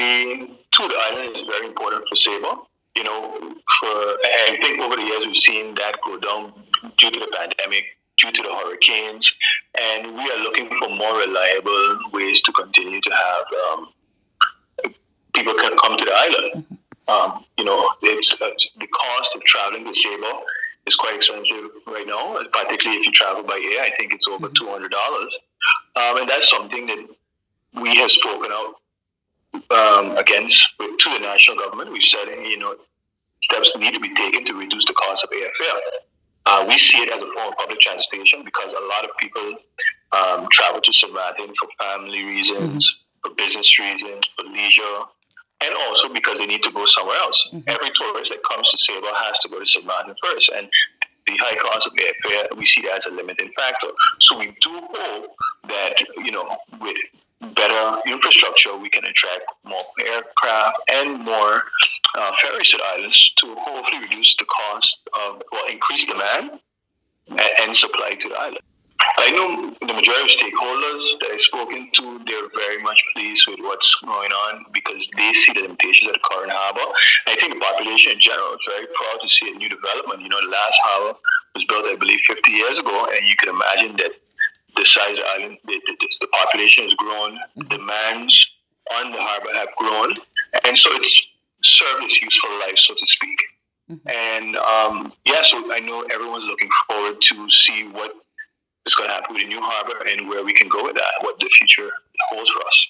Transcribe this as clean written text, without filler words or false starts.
connectivity to the island is very important for Saba. I think over the years we've seen that go down due to the pandemic, due to the hurricanes, and we are looking for more reliable ways to continue to have people can come to the island. It's the cost of traveling to Saba is quite expensive right now, particularly if you travel by air. I think it's over $200, and that's something that we have spoken out against to the national government. We've said, steps need to be taken to reduce the cost of airfare. We see it as a form of public transportation because a lot of people travel to Sabatin for family reasons, for business reasons, for leisure, and also because they need to go somewhere else. Every tourist that comes to Saba has to go to Sabatin first, and the high cost of airfare, we see that as a limiting factor. So we do hope that, with better infrastructure, we can attract more aircraft and more ferries to the islands to hopefully reduce the cost of, increase demand and supply to the island. I know the majority of stakeholders that I've spoken to, they're very much pleased with what's going on because they see the limitations of the current harbor. I think the population in general is very proud to see a new development. The last harbor was built, I believe, 50 years ago, and you can imagine that the size of the island, the population has grown, demands on the harbor have grown, and so it's served its useful life, so to speak. And so I know everyone's looking forward to see what is going to happen with the new harbor and where we can go with that, what the future holds for us.